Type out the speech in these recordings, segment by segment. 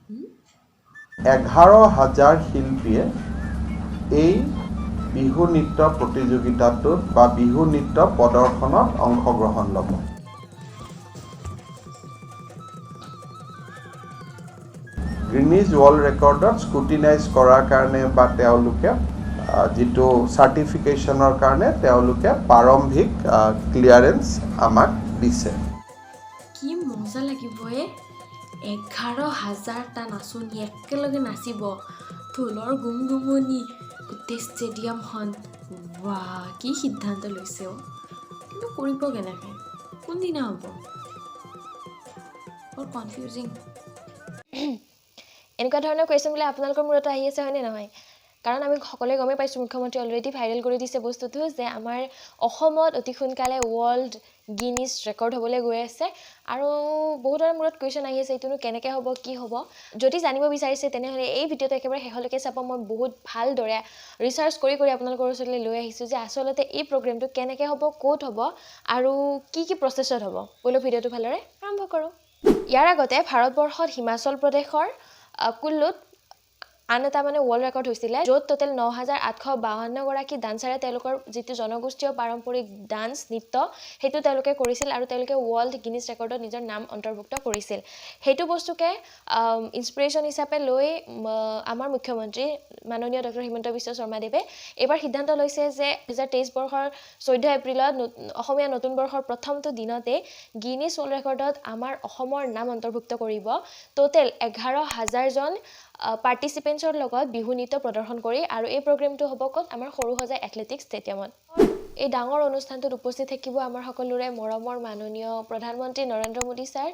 11,000 শিল্পীয়ে এই বিহু নৃত্য প্ৰতিযোগিতাটোত বা বিহু নৃত্য প্ৰদৰ্শনত অংশগ্ৰহণ ল'ব। গ্ৰিনিজ ৱৰ্ল্ড ৰেকৰ্ডত স্কুটিনাইজ কৰাৰ কাৰণে বা তেওঁলোকে যিটো চাৰ্টিফিকেশ্যনৰ কাৰণে তেওঁলোকে প্ৰাৰম্ভিক ক্লিয়াৰেন্স আমাক দিছে। কি মজা লাগিব 11,000টা নাচনি একেলগে নাচিব, ঢোলৰ গুমগুমনি গোটেই ষ্টেডিয়ামখন। ৱাহ, কি সিদ্ধান্ত লৈছে কিন্তু কৰিব কেনেকৈ, কোনদিনা হ'ব? বৰ কনফিউজিং। এনেকুৱা ধৰণৰ কুৱেশ্যনবিলাক আপোনালোকৰ মূৰত আহি আছে হয়নে নহয়? কাৰণ আমি সকলোৱে গমেই পাইছোঁ মুখ্যমন্ত্ৰী অলৰেডি ভাইৰেল কৰি দিছে বস্তুটো যে আমাৰ অসমত অতি সোনকালে ৱৰ্ল্ড গিনিজ ৰেকৰ্ড হ'বলৈ গৈ আছে। আৰু বহুতৰ মূৰত কুৱেশ্যন আহি আছে এইটোনো কেনেকৈ হ'ব, কি হ'ব? যদি জানিব বিচাৰিছে তেনেহ'লে এই ভিডিঅ'টো একেবাৰে শেষলৈকে চাব। মই বহুত ভালদৰে ৰিচাৰ্চ কৰি আপোনালোকৰ ওচৰলৈ লৈ আহিছোঁ যে আচলতে এই প্ৰগ্ৰেমটো কেনেকৈ হ'ব, ক'ত হ'ব আৰু কি প্ৰচেছত হ'ব। ব'লক ভিডিঅ'টো ভালদৰে আৰম্ভ কৰোঁ। ইয়াৰ আগতে ভাৰতবৰ্ষত হিমাচল প্ৰদেশৰ কুল্লুত আন এটা ৱৰ্ল্ড ৰেকৰ্ড হৈছিলে, য'ত টোটেল 9,852গৰাকী ডান্সাৰে তেওঁলোকৰ যিটো জনগোষ্ঠীয় পাৰম্পৰিক ডান্স নৃত্য সেইটো তেওঁলোকে কৰিছিল আৰু তেওঁলোকে ৱৰ্ল্ড গিনিজ ৰেকৰ্ডত নিজৰ নাম অন্তৰ্ভুক্ত কৰিছিল। সেইটো বস্তুকে ইনস্পিৰেশ্যন হিচাপে লৈ আমাৰ মুখ্যমন্ত্ৰী মাননীয় ডক্টৰ হিমন্ত বিশ্ব শৰ্মাদেৱে এইবাৰ সিদ্ধান্ত লৈছে যে 2023 বৰ্ষৰ 14 এপ্ৰিলত অসমীয়া নতুন বৰ্ষৰ প্ৰথমটো দিনতে গিনিজ ৱৰ্ল্ড ৰেকৰ্ডত আমাৰ অসমৰ নাম অন্তৰ্ভুক্ত কৰিব। টোটেল 11,000জন পাৰ্টিচিপেণ্টছৰ লগত বিহু নৃত্য প্ৰদৰ্শন কৰি, আৰু এই প্ৰগ্ৰেমটো হ'ব ক'ত? আমাৰ সৰুসজাই এথলেটিক্স ষ্টেডিয়ামত। এই ডাঙৰ অনুষ্ঠানটোত উপস্থিত থাকিব আমাৰ সকলোৰে মৰমৰ মাননীয় প্ৰধানমন্ত্ৰী নৰেন্দ্ৰ মোদী ছাৰ,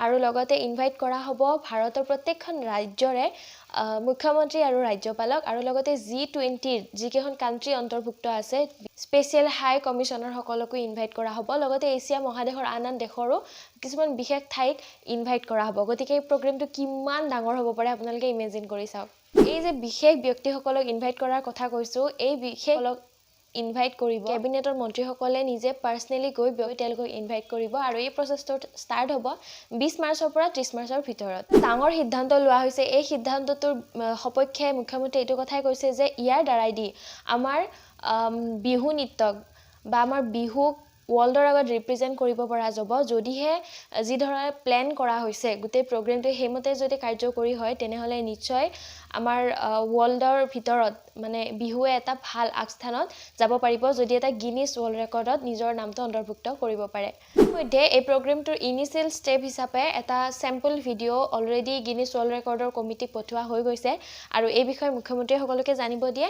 আৰু লগতে ইনভাইট কৰা হ'ব ভাৰতৰ প্ৰত্যেকখন ৰাজ্যৰে মুখ্যমন্ত্ৰী আৰু ৰাজ্যপালক, আৰু লগতে G20ৰ যিকেইখন কাণ্ট্ৰি অন্তৰ্ভুক্ত আছে স্পেচিয়েল হাই কমিশ্যনাৰসকলকো ইনভাইট কৰা হ'ব। লগতে এছিয়া মহাদেশৰ আন দেশৰো কিছুমান বিশেষ ঠাইক ইনভাইট কৰা হ'ব। গতিকে এই প্ৰগ্ৰেমটো কিমান ডাঙৰ হ'ব পাৰে আপোনালোকে ইমেজিন কৰি চাওক। এই যে বিশেষ ব্যক্তিসকলক ইনভাইট কৰাৰ কথা কৈছোঁ, এই বিশেষসকলক ইনভাইট কৰিব কেবিনেটৰ মন্ত্ৰীসকলে নিজে পাৰ্চনেলি গৈ তেওঁলোকক ইনভাইট কৰিব, আৰু এই প্ৰচেছটো ষ্টাৰ্ট হ'ব 20 মাৰ্চৰ পৰা 30 মাৰ্চৰ ভিতৰত। ডাঙৰ সিদ্ধান্ত লোৱা হৈছে। এই সিদ্ধান্তটোৰ সপক্ষে মুখ্যমন্ত্ৰী এইটো কথাই কৈছে যে ইয়াৰ দ্বাৰাই দি আমাৰ বিহু নৃত্যক বা আমাৰ বিহুক ৱৰ্ল্ডৰ আগত ৰিপ্ৰেজেণ্ট কৰিব পৰা যাব। যদিহে যি ধৰণে প্লেন কৰা হৈছে গোটেই প্ৰগ্ৰেমটো সেইমতে যদি কাৰ্যকৰী হয় তেনেহ'লে নিশ্চয় আমাৰ ৱৰ্ল্ডৰ ভিতৰত বিহুৱে এটা ভাল আগস্থানত যাব পাৰিব, যদি এটা গিনিজ ৱৰ্ল্ড ৰেকৰ্ডত নিজৰ নামটো অন্তৰ্ভুক্ত কৰিব পাৰে। ইতিমধ্যে এই প্ৰগ্ৰেমটোৰ ইনিচিয়েল ষ্টেপ হিচাপে এটা sample video' already Guinness world ৰেকৰ্ডৰ কমিটিক পঠোৱা হৈ গৈছে, আৰু এই বিষয়ে মুখ্যমন্ত্ৰীয়ে সকলোকে জানিব দিয়ে।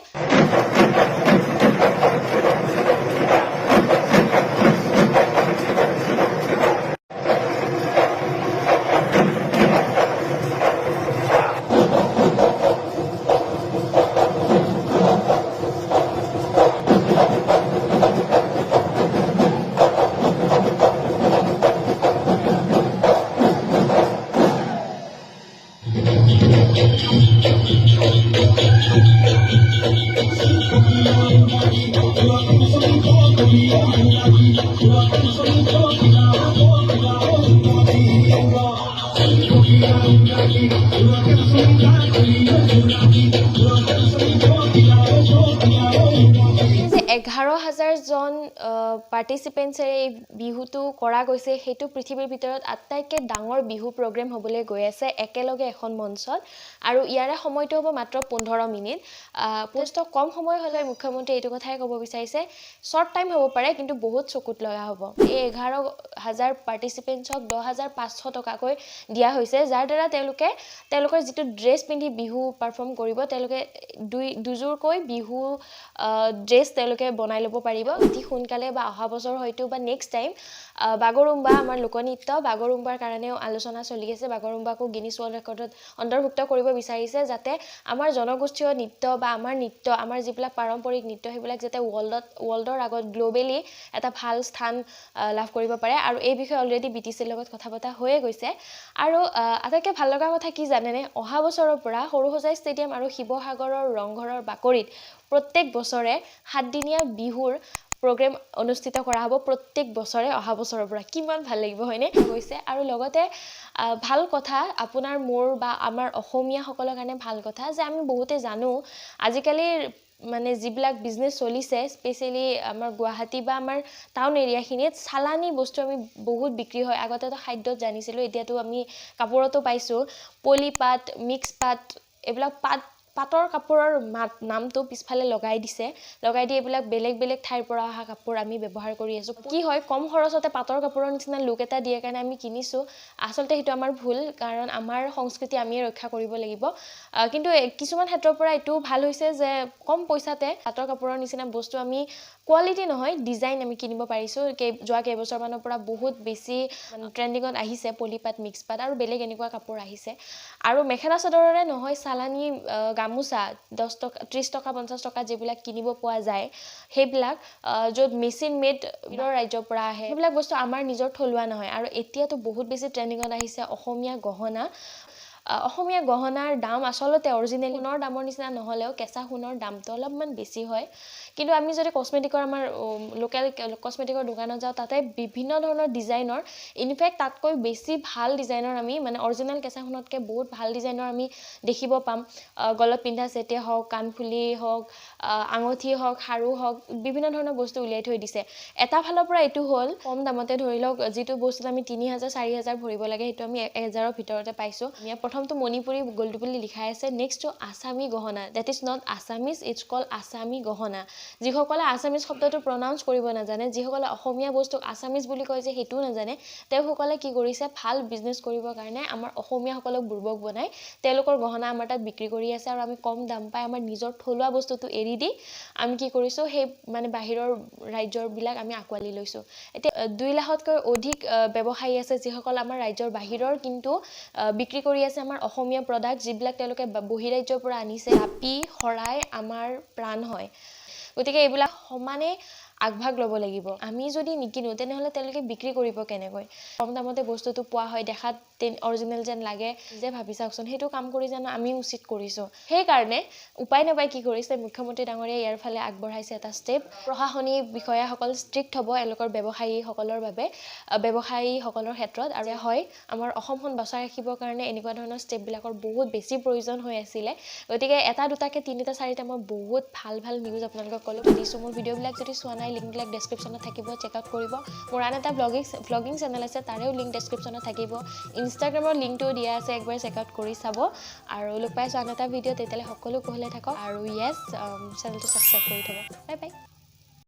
যে 11,000জন পাৰ্টিচিপেণ্টছেৰে এই বিহুটো কৰা গৈছে, সেইটো পৃথিৱীৰ ভিতৰত আটাইতকৈ ডাঙৰ বিহু প্ৰগ্ৰেম হ'বলৈ গৈ আছে একেলগে এখন মঞ্চত, আৰু ইয়াৰে সময়টো হ'ব মাত্ৰ 15 মিনিট। যথেষ্ট কম সময় হ'লে মুখ্যমন্ত্ৰীয়ে এইটো কথাই ক'ব বিচাৰিছে, শ্বৰ্ট টাইম হ'ব পাৰে কিন্তু বহুত চকুত লগা হ'ব। এই 11,000 পাৰ্টিচিপেণ্টছক 10,500 টকাকৈ দিয়া হৈছে, যাৰ দ্বাৰা তেওঁলোকৰ যিটো ড্ৰেছ পিন্ধি বিহু পাৰফৰ্ম কৰিব, তেওঁলোকে দুযোৰকৈ বিহু ড্ৰেছ তেওঁলোকে বনাই ল'ব পাৰিব অতি সোনকালে, বা অহা বছৰ হয়তো বা নেক্সট টাইম। বাগৰুম্বা, আমাৰ লোকনৃত্য বাগৰুম্বাৰ কাৰণেও আলোচনা চলি আছে। বাগৰুম্বাকো গিনিজ ৱৰ্ল্ড ৰেকৰ্ডত অন্তৰ্ভুক্ত কৰিব বিচাৰিছে, যাতে আমাৰ জনগোষ্ঠীয় নৃত্য বা আমাৰ নৃত্য, আমাৰ যিবিলাক পাৰম্পৰিক নৃত্য সেইবিলাক যাতে ৱৰ্ল্ডৰ আগত গ্ল'বেলি এটা ভাল স্থান লাভ কৰিব পাৰে। আৰু এই বিষয়ে অলৰেডি BTCৰ লগত কথা পতা হৈয়ে গৈছে। আৰু আটাইতকৈ ভাল লগা কথা কি জানেনে? অহা বছৰৰ পৰা সৰুসজাই ষ্টেডিয়াম আৰু শিৱসাগৰৰ ৰংঘৰৰ বাকৰিত প্ৰত্যেক বছৰে 7 দিনীয়া বিহুৰ প্ৰগ্ৰেম অনুষ্ঠিত কৰা হ'ব প্ৰত্যেক বছৰে অহা বছৰৰ পৰা কিমান ভাল লাগিব হয়নে গৈছে আৰু লগতে ভাল কথা আপোনাৰ মোৰ বা আমাৰ অসমীয়াসকলৰ কাৰণে ভাল কথা যে আমি বহুতে জানো আজিকালি মানে যিবিলাক বিজনেছ চলিছে স্পেচিয়েলি আমাৰ গুৱাহাটী বা আমাৰ টাউন এৰিয়াখিনিত চালানি বস্তু আমি বহুত বিক্ৰী হয় আগতেতো খাদ্যত জানিছিলোঁ এতিয়াতো আমি কাপোৰতো পাইছোঁ পলিপাট মিক্স পাট এইবিলাক পাটৰ কাপোৰৰ নামটো পিছফালে লগাই দি এইবিলাক বেলেগ বেলেগ ঠাইৰ পৰা অহা কাপোৰ আমি ব্যৱহাৰ কৰি আছোঁ কি হয় কম খৰচতে পাটৰ কাপোৰৰ নিচিনা লুক এটা দিয়ে কাৰণে আমি কিনিছোঁ আচলতে সেইটো আমাৰ ভুল কাৰণ আমাৰ সংস্কৃতি আমি ৰক্ষা কৰিব লাগিব কিন্তু কিছুমান ক্ষেত্ৰৰ পৰা এইটো ভাল হৈছে যে কম পইচাতে পাটৰ কাপোৰৰ নিচিনা বস্তু আমি কোৱালিটি নহয় ডিজাইন আমি কিনিব পাৰিছোঁ যোৱা কেইবছৰমানৰ পৰা বহুত বেছি ট্ৰেণ্ডিঙত আহিছে পলিপাট মিক্স পাট আৰু বেলেগ এনেকুৱা কাপোৰ আহিছে আৰু মেখেলা চাদৰৰে নহয় চালানি গামোচা 10 টকা 30 টকা 50 টকা যিবিলাক কিনিব পোৱা যায় সেইবিলাক য'ত মেচিন মেড ৰাজ্যৰ পৰা আহে সেইবিলাক বস্তু আমাৰ নিজৰ থলুৱা নহয় আৰু এতিয়াতো বহুত বেছি ট্ৰেণ্ডিঙত আহিছে অসমীয়া গহনাৰ দাম আচলতে অৰিজিনেল সোণৰ দামৰ নিচিনা নহ'লেও কেঁচা সোণৰ দামটো অলপমান বেছি হয় কিন্তু আমি যদি কসমেটিকৰ আমাৰ লোকেল কসমেটিকৰ দোকানত যাওঁ তাতে বিভিন্ন ধৰণৰ ডিজাইনৰ ইনফেক্ট তাতকৈ বেছি ভাল ডিজাইনৰ আমি মানে অৰিজিনেল কেঁচা সোণতকৈ বহুত ভাল ডিজাইনৰ আমি দেখিব পাম গলত পিন্ধা ছেটে হওক কাণফুলি হওক আঙুঠি হওক খাৰু হওক বিভিন্ন ধৰণৰ বস্তু উলিয়াই থৈ দিছে এটা ফালৰ পৰা এইটো হ'ল কম দামতে ধৰি লওক যিটো বস্তুত আমি 3000 4000 ভৰিব লাগে সেইটো আমি 1000ৰ ভিতৰতে পাইছোঁ প্ৰথমটো মণিপুৰী গল্ড বুলি লিখাই আছে নেক্সটটো আছামী গহনা that is not Assamese it's call আছামী গহনা যিসকলে আছামিজ শব্দটো প্ৰনাউন্স কৰিব নাজানে যিসকলে অসমীয়া বস্তুক আছামিজ বুলি কয় যে সেইটোও নাজানে তেওঁলোকসকলে কি কৰিছে ভাল বিজনেছ কৰিবৰ কাৰণে আমাৰ অসমীয়াসকলক বুৰ্বক বনাই তেওঁলোকৰ গহনা আমাৰ তাত বিক্ৰী কৰি আছে আৰু আমি কম দাম পাই আমাৰ নিজৰ থলুৱা বস্তুটো এৰি দি আমি কি কৰিছোঁ সেই মানে বাহিৰৰ ৰাজ্যৰবিলাক আমি আঁকোৱালি লৈছোঁ এতিয়া 2 লাখতকৈ অধিক ব্যৱসায়ী আছে যিসকল আমাৰ ৰাজ্যৰ বাহিৰৰ কিন্তু বিক্ৰী কৰি আছে আমাৰ অসমীয়া প্ৰডাক্ট যিবিলাক তেওঁলোকে বহিৰাজ্যৰ পৰা আনিছে ৰাপি শৰাই আমাৰ প্ৰাণ হয় গতিকে এইবিলাক সমানে আগভাগ ল'ব লাগিব আমি যদি নিকিনো তেনেহ'লে তেওঁলোকে বিক্ৰী কৰিব কেনেকৈ কম দামতে বস্তুটো পোৱা হয় দেখাত অৰিজিনেল যেন লাগে যে ভাবি চাওকচোন সেইটো কাম কৰি জানো আমি উচিত কৰিছোঁ সেইকাৰণে উপায় নাপাই কি কৰিছে মুখ্যমন্ত্ৰী ডাঙৰীয়া ইয়াৰ ফালে আগবঢ়াইছে এটা ষ্টেপ প্ৰশাসনিক বিষয়াসকল ষ্ট্ৰিক্ট হ'ব এওঁলোকৰ ব্যৱসায়ীসকলৰ বাবে ব্যৱসায়ীসকলৰ ক্ষেত্ৰত আৰু হয় আমাৰ অসমখন বচাই ৰাখিবৰ কাৰণে এনেকুৱা ধৰণৰ ষ্টেপবিলাকৰ বহুত বেছি প্ৰয়োজন হৈ আছিলে গতিকে এটা দুটাকে 3টা 4টা মই বহুত ভাল নিউজ আপোনালোকক ক'লোঁ দিছোঁ মোৰ ভিডিঅ'বিলাক যদি চোৱা নাই লিংকবিলাক ডেছক্ৰিপশ্যনত থাকিব চেক আউট কৰিব মোৰ আন এটা ব্লগিং চেনেল আছে তাৰেও লিংক ডেছক্ৰিপশ্যনত থাকিব ইনষ্টাগ্ৰামৰ লিংকটো দিয়া আছে একবাৰ চেক আউট কৰি চাব আৰু লগ পাইছোঁ আন এটা ভিডিঅ' তেতিয়ালৈ সকলো কুশলে থাকক আৰু চেনেলটো ছাবস্ক্ৰাইব কৰি থ'ব বাই বাই